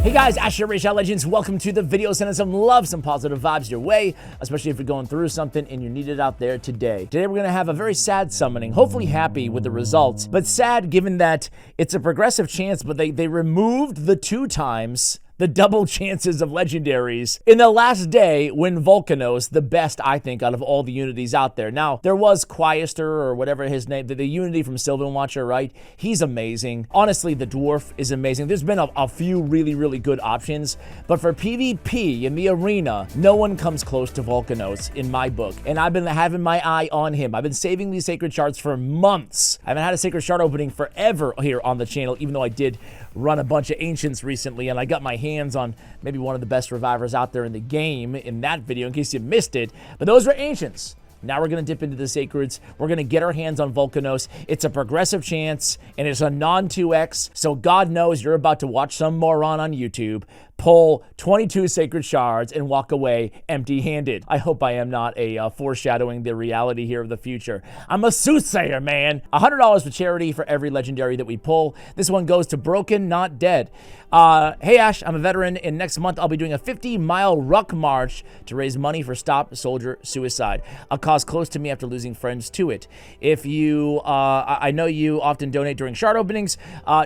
Hey guys, Ash here, Raid Legends. Welcome to the video. Sending some love, some positive vibes your way, especially if you're going through something and you need it out there today. Today we're going to have a very sad summoning, hopefully happy with the results, but sad given that it's a progressive chance, but they removed the 2 times the double chances of legendaries in the last day when Vulkanos, the best, I think, out of all the unities out there. Now, there was Quiester or whatever his name, the unity from Sylvan Watcher, right? He's amazing. Honestly, the dwarf is amazing. There's been a few really, really good options, but for PvP in the arena, no one comes close to Vulkanos in my book, and I've been having my eye on him. I've been saving these sacred shards for months. I haven't had a sacred shard opening forever here on the channel, even though I did run a bunch of ancients recently, and I got my hands on maybe one of the best revivers out there in the game in that video in case you missed it, but those were ancients. Now we're going to dip into the sacreds. We're going to get our hands on Vulkanos. It's a progressive chance, and it's a non-2x, so God knows you're about to watch some moron on YouTube pull 22 sacred shards and walk away empty-handed. I hope I am not foreshadowing the reality here of the future. I'm a soothsayer, man. $100 for charity for every legendary that we pull. This one goes to Broken, Not Dead. Hey Ash, I'm a veteran, and next month I'll be doing a 50-mile ruck march to raise money for Stop Soldier Suicide, a cause close to me after losing friends to it. If you, I know you often donate during shard openings,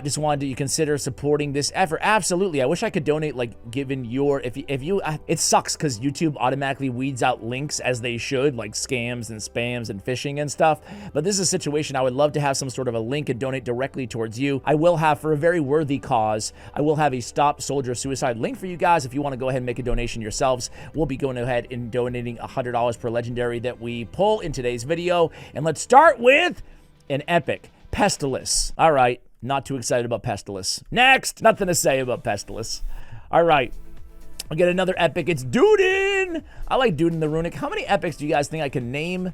just wanted you consider supporting this effort. Absolutely. I wish I could donate, like, given your, if you it sucks because YouTube automatically weeds out links as they should, like scams and spams and phishing and stuff, but this is a situation I would love to have some sort of a link and donate directly towards you. I will have, for a very worthy cause, I will have a Stop Soldier Suicide link for you guys if you want to go ahead and make a donation yourselves. We'll be going ahead and donating $100 per legendary that we pull in today's video, and let's start with an epic Pestilus. All right, not too excited about Pestilus. Next, nothing to say about Pestilus. All right, I'll get another epic. It's Duden. I like Duden the Runic. How many epics do you guys think I can name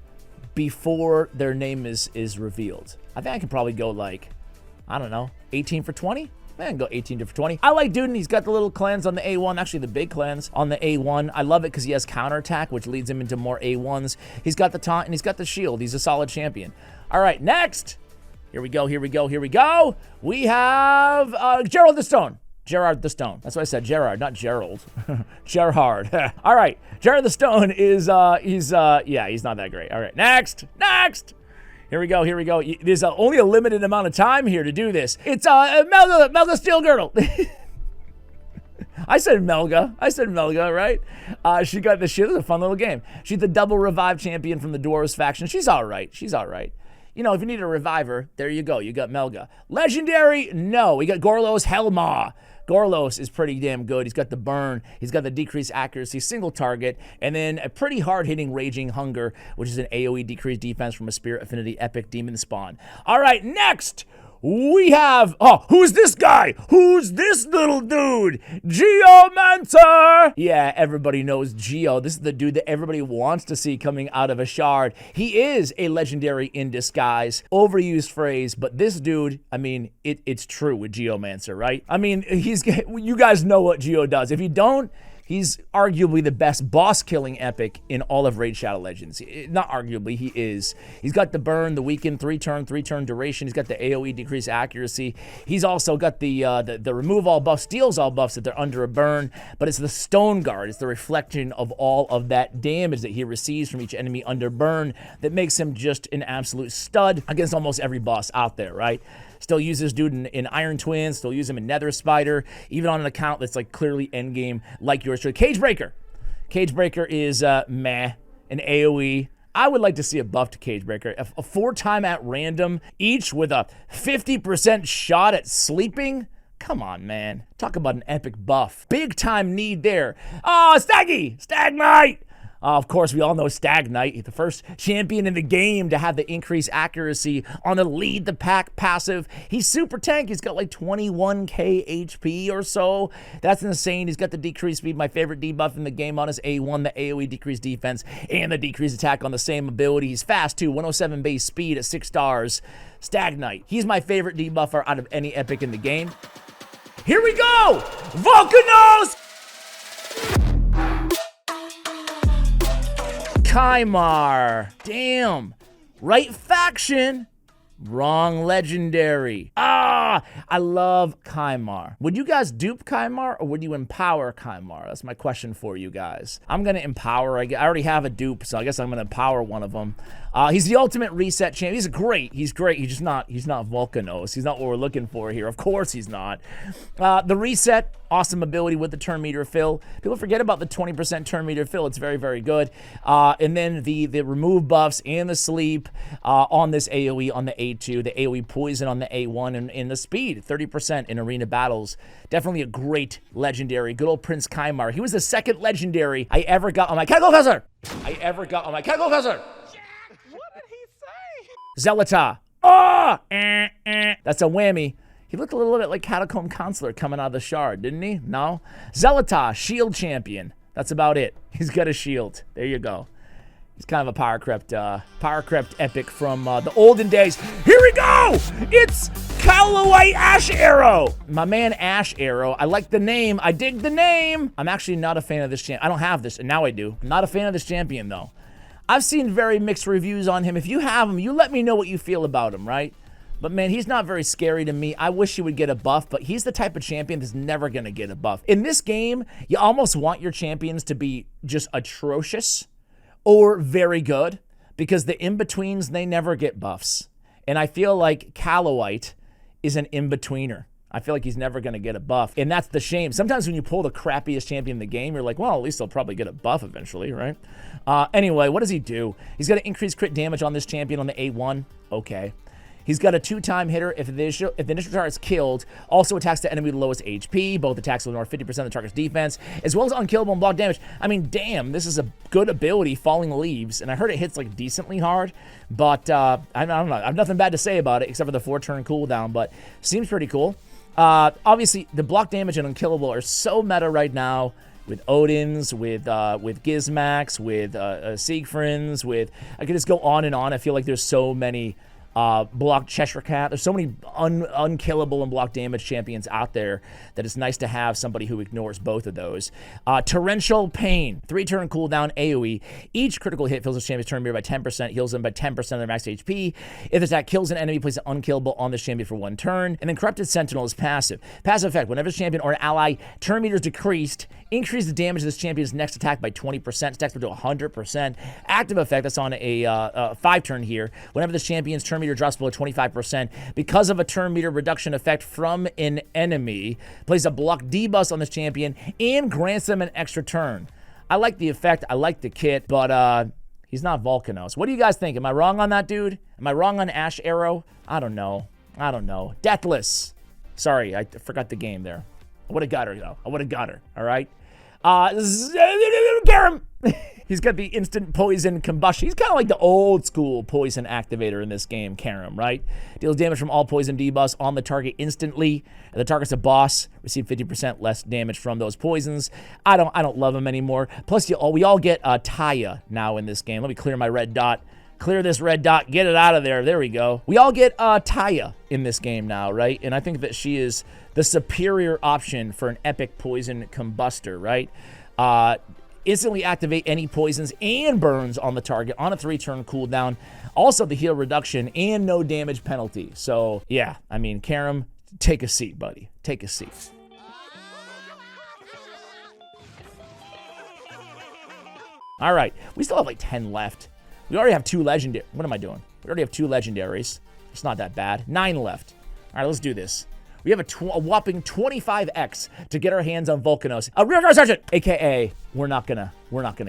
before their name is revealed? I think I could probably go, like, I don't know, 18 for 20? Man, go 18 for 20. I like Duden. He's got the little cleanse on the A1, actually the big cleanse on the A1. I love it because he has counterattack, which leads him into more A1s. He's got the taunt and he's got the shield. He's a solid champion. All right, next. Here we go, here we go, here we go. We have Gerald the Stone. Gerard the Stone. That's what I said, Gerard, not Gerald. Gerhard. All right, Gerard the Stone is, yeah, he's not that great. All right, next. Here we go, here we go. There's only a limited amount of time here to do this. It's Melga Steel Girdle. I said Melga, right? She got the shit. It was a fun little game. She's the double revive champion from the Dwarves faction. She's all right. You know, if you need a reviver, there you go. You got Melga. Legendary, no. We got Gorlos Helma. Gorlos is pretty damn good. He's got the burn. He's got the decreased accuracy, single target, and then a pretty hard-hitting Raging Hunger, which is an AoE decreased defense from a Spirit Affinity Epic Demon Spawn. All right, next, we have, who's this guy? Who's this little dude? Geomancer! Yeah, everybody knows Geo. This is the dude that everybody wants to see coming out of a shard. He is a legendary in disguise. Overused phrase, but this dude, I mean, it's true with Geomancer, right? I mean, you guys know what Geo does. If you don't, he's arguably the best boss-killing epic in all of Raid Shadow Legends. Not arguably, he is. He's got the burn, the weaken, 3-turn duration. He's got the AoE decreased accuracy. He's also got the remove all buffs, steals all buffs that they're under a burn, but it's the Stone Guard. It's the reflection of all of that damage that he receives from each enemy under burn that makes him just an absolute stud against almost every boss out there, right? Still use this dude in Iron Twin, still use him in Nether Spider, even on an account that's like clearly endgame like yours. Cage Breaker. Cage Breaker is meh, an AoE. I would like to see a buff to Cage Breaker. A 4-time at random, each with a 50% shot at sleeping. Come on, man. Talk about an epic buff. Big time need there. Oh, Staggy! Stag Knight! Of course, we all know Stag Knight, the first champion in the game to have the increased accuracy on a lead the pack passive. He's super tank. He's got like 21k HP or so. That's insane. He's got the decreased speed, my favorite debuff in the game on his A1, the AoE decreased defense, and the decreased attack on the same ability. He's fast too, 107 base speed at 6 stars. Stag Knight. He's my favorite debuffer out of any epic in the game. Here we go! Vulkanos! Kymar. Damn. Right faction. Wrong legendary. I love Kymar. Would you guys dupe Kymar or would you empower Kymar? That's my question for you guys. I'm going to empower. I already have a dupe, so I guess I'm going to empower one of them. He's the ultimate reset champ. He's great. He's great. He's not Vulkanos. He's not what we're looking for here. Of course he's not. The reset, awesome ability with the turn meter fill. People forget about the 20% turn meter fill. It's very, very good. And then the remove buffs and the sleep on this AoE on the A2, the AoE poison on the A1, and in the speed, 30% in arena battles. Definitely a great legendary. Good old Prince Kymar. He was the second legendary I ever got on my Catacomb Fezzer. Zelata. Oh! That's a whammy. He looked a little bit like Catacomb Counselor coming out of the Shard, didn't he? No? Zelata, shield champion. That's about it. He's got a shield. There you go. He's kind of a power crept epic from the olden days. Here we go! It's Callaway Ash Arrow. My man Ash Arrow. I like the name. I dig the name. I'm actually not a fan of this champion. I don't have this, and now I do. I'm not a fan of this champion, though. I've seen very mixed reviews on him. If you have him, you let me know what you feel about him, right? But man, he's not very scary to me. I wish he would get a buff, but he's the type of champion that's never going to get a buff. In this game, you almost want your champions to be just atrocious or very good, because the in-betweens, they never get buffs. And I feel like Callowite is an in-betweener. I feel like he's never going to get a buff, and that's the shame. Sometimes when you pull the crappiest champion in the game, you're like, well, at least they'll probably get a buff eventually, right? Anyway, what does he do? He's got to increase crit damage on this champion on the A1. Okay. He's got a 2-time hitter if the initial target is killed. Also attacks the enemy with the lowest HP. Both attacks will ignore 50% of the target's defense, as well as unkillable and block damage. I mean, damn, this is a good ability, Falling Leaves. And I heard it hits like decently hard, but I don't know. I have nothing bad to say about it except for the 4-turn cooldown, but seems pretty cool. Obviously, the block damage and unkillable are so meta right now. With Odin's, with Gizmax, with Siegfried's, with... I could just go on and on. I feel like there's so many... block Cheshire Cat. There's so many unkillable and block damage champions out there that it's nice to have somebody who ignores both of those. Torrential Pain, 3-turn cooldown AoE. Each critical hit fills the champion's turn meter by 10%, heals them by 10% of their max HP. If this attack kills an enemy, place an unkillable on this champion for 1 turn. And then Corrupted Sentinel is passive. Passive effect, whenever this champion or an ally turn meter is decreased, increase the damage of this champion's next attack by 20%, stacks up to 100%. Active effect, that's on a 5-turn here. Whenever this champion's turn meter drops below 25%, because of a turn meter reduction effect from an enemy, place a block debuff on this champion and grants them an extra turn. I like the effect, I like the kit, but he's not Vulkanos. What do you guys think? Am I wrong on that dude? Am I wrong on Ash Arrow? I don't know. Deathless. Sorry, I forgot the game there. I would have got her, though. I would have got her, all right? Garum! He's got the instant poison combustion. He's kind of like the old school poison activator in this game, Karam, right? Deals damage from all poison debuffs on the target instantly. If the target's a boss, receive 50% less damage from those poisons. I don't love him anymore. Plus, we all get Taya now in this game. Let me clear my red dot. Clear this red dot. Get it out of there. There we go. We all get Taya in this game now, right? And I think that she is the superior option for an epic poison combustor, right? Instantly activate any poisons and burns on the target on a 3-turn cooldown. Also the heal reduction and no damage penalty. So yeah, I mean, Karam, take a seat, buddy. Take a seat. All right, we still have like 10 left. We already have 2 legendary. What am I doing? We already have 2 legendaries. It's not that bad. 9 left. All right, let's do this. We have a whopping 25x to get our hands on Vulkanos. Rearguard Sergeant, aka we're not gonna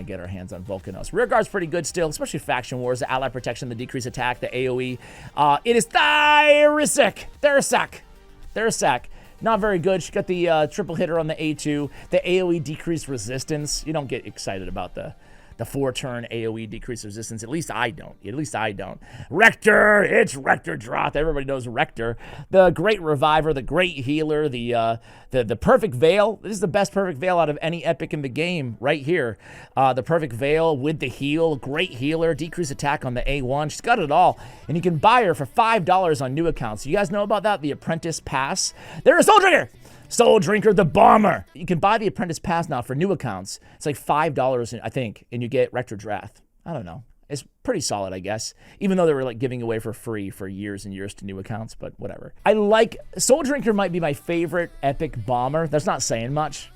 get our hands on Vulkanos. Rearguard's pretty good still, especially Faction Wars, the ally protection, the decreased attack, the AoE. It is Therasak. Not very good. She got the triple hitter on the A2. The AoE decreased resistance. You don't get excited about the 4-turn AoE decreased resistance. At least I don't. Rector! It's Rector Droth. Everybody knows Rector. The great reviver, the great healer, the perfect veil. This is the best perfect veil out of any epic in the game right here. The perfect veil with the heal. Great healer. Decreased attack on the A1. She's got it all. And you can buy her for $5 on new accounts. You guys know about that? The Apprentice Pass. There's a Soul Drinker! Soul Drinker the Bomber. You can buy the Apprentice Pass now for new accounts. It's like $5, I think, and you get Rector Droth. I don't know. It's pretty solid, I guess, even though they were like giving away for free for years and years to new accounts, but whatever. I like Soul Drinker might be my favorite epic bomber. That's not saying much.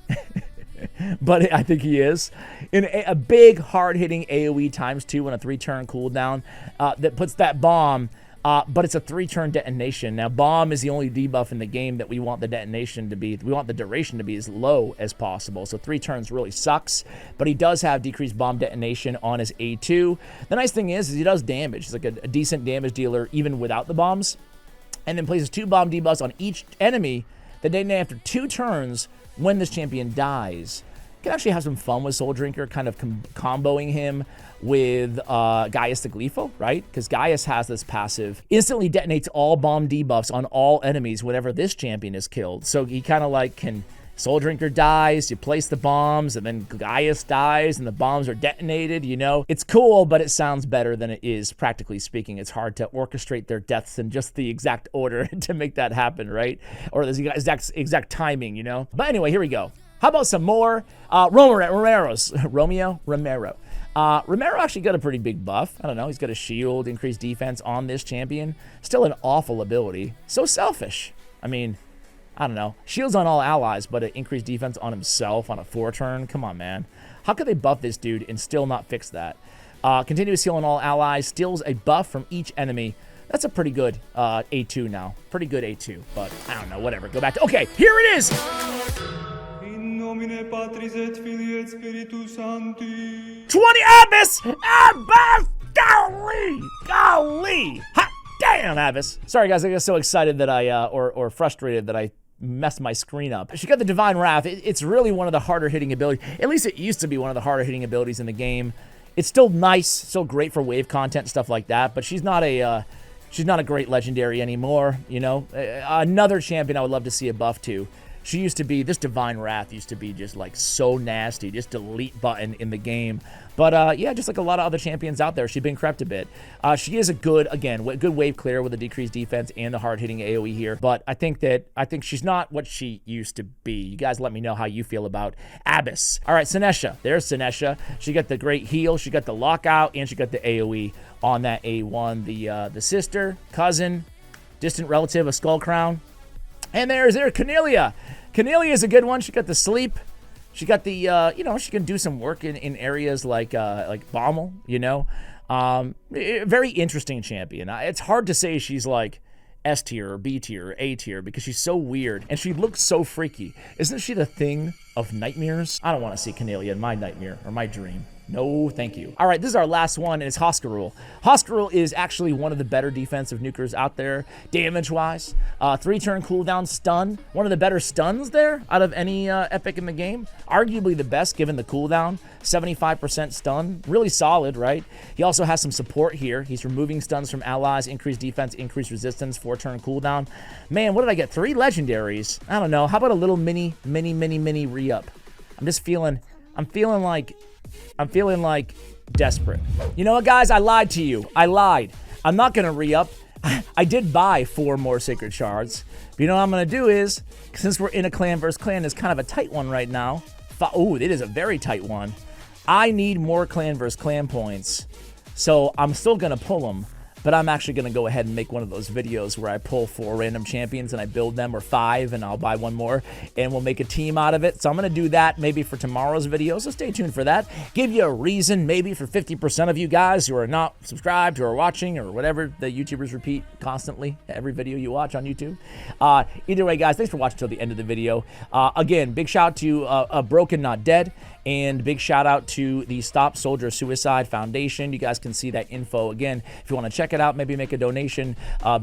But I think he is. In a big, hard-hitting AoE ×2 on a 3-turn cooldown that puts that bomb, but it's a 3-turn detonation. Now, bomb is the only debuff in the game that we want the detonation to be. We want the duration to be as low as possible. So 3 turns really sucks, but he does have decreased bomb detonation on his A2. The nice thing is he does damage. He's like a decent damage dealer even without the bombs. And then places 2 bomb debuffs on each enemy that detonate after 2 turns when this champion dies. You can actually have some fun with Soul Drinker, kind of comboing him with Gaius the Gleeful, right? Because Gaius has this passive, instantly detonates all bomb debuffs on all enemies whenever this champion is killed. So he kind of like can, Soul Drinker dies, you place the bombs, and then Gaius dies, and the bombs are detonated, you know? It's cool, but it sounds better than it is, practically speaking. It's hard to orchestrate their deaths in just the exact order to make that happen, right? Or the exact timing, you know? But anyway, here we go. How about some more Romero actually got a pretty big buff. I don't know. He's got a shield, increased defense on this champion. Still an awful ability. So selfish. I mean, I don't know. Shields on all allies, but an increased defense on himself on a 4-turn. Come on, man. How could they buff this dude and still not fix that? Continuous heal on all allies. Steals a buff from each enemy. That's a pretty good A2 now. Pretty good A2. But I don't know. Whatever. Go back to... Okay, here it is! Nomine Patris et Filii et Spiritus Sancti. 20 Abyss! Abyss! Golly! Hot damn, Abyss! Sorry, guys, I got so excited that or frustrated that I messed my screen up. She got the Divine Wrath. It's really one of the harder hitting abilities. At least it used to be one of the harder hitting abilities in the game. It's still nice, still great for wave content, stuff like that, but she's not a great legendary anymore, you know? Another champion I would love to see a buff to. She used to be, this Divine Wrath used to be just like so nasty, just delete button in the game. But yeah, just like a lot of other champions out there, she's been crept a bit. She is a good, again, good wave clear with a decreased defense and the hard-hitting AoE here. But I think she's not what she used to be. You guys let me know how you feel about Abyss. All right, Sinesha. There's Sinesha. She got the great heal, she got the lockout, and she got the AoE on that A1. The sister, cousin, distant relative of Skull Crown. And there's Cornelia. Cornelia is a good one. She got the sleep. She got the, you know, she can do some work in areas like Bommel, you know. Very interesting champion. It's hard to say she's like S tier or B tier or A tier because she's so weird and she looks so freaky. Isn't she the thing of nightmares? I don't want to see Cornelia in my nightmare or my dream. No, thank you. All right, this is our last one, and it's Hoskarul. Hoskarul is actually one of the better defensive nukers out there, damage-wise. 3-turn cooldown stun. One of the better stuns there out of any epic in the game. Arguably the best, given the cooldown. 75% stun. Really solid, right? He also has some support here. He's removing stuns from allies, increased defense, increased resistance, 4-turn cooldown. Man, what did I get? 3 legendaries. I don't know. How about a little mini re-up? I'm feeling like desperate. You know what, guys? I lied to you. I lied. I'm not going to re-up. I did buy 4 more Sacred Shards. But you know what I'm going to do is, since we're in a clan versus clan, it's kind of a tight one right now. Oh, it is a very tight one. I need more clan versus clan points. So I'm still going to pull them. But I'm actually going to go ahead and make one of those videos where I pull 4 random champions and I build them, or 5, and I'll buy 1 more, and we'll make a team out of it. So I'm going to do that maybe for tomorrow's video, so stay tuned for that. Give you a reason maybe for 50% of you guys who are not subscribed, who are watching, or whatever the YouTubers repeat constantly, every video you watch on YouTube. Either way, guys, thanks for watching till the end of the video. Again, big shout out to Broken Not Dead. And big shout out to the Stop Soldier Suicide Foundation. You guys can see that info again. If you want to check it out, maybe make a donation,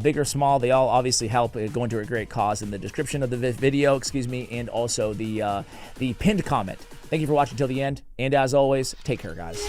big or small. They all obviously help going to a great cause in the description of the video, and also the pinned comment. Thank you for watching till the end. And as always, take care, guys.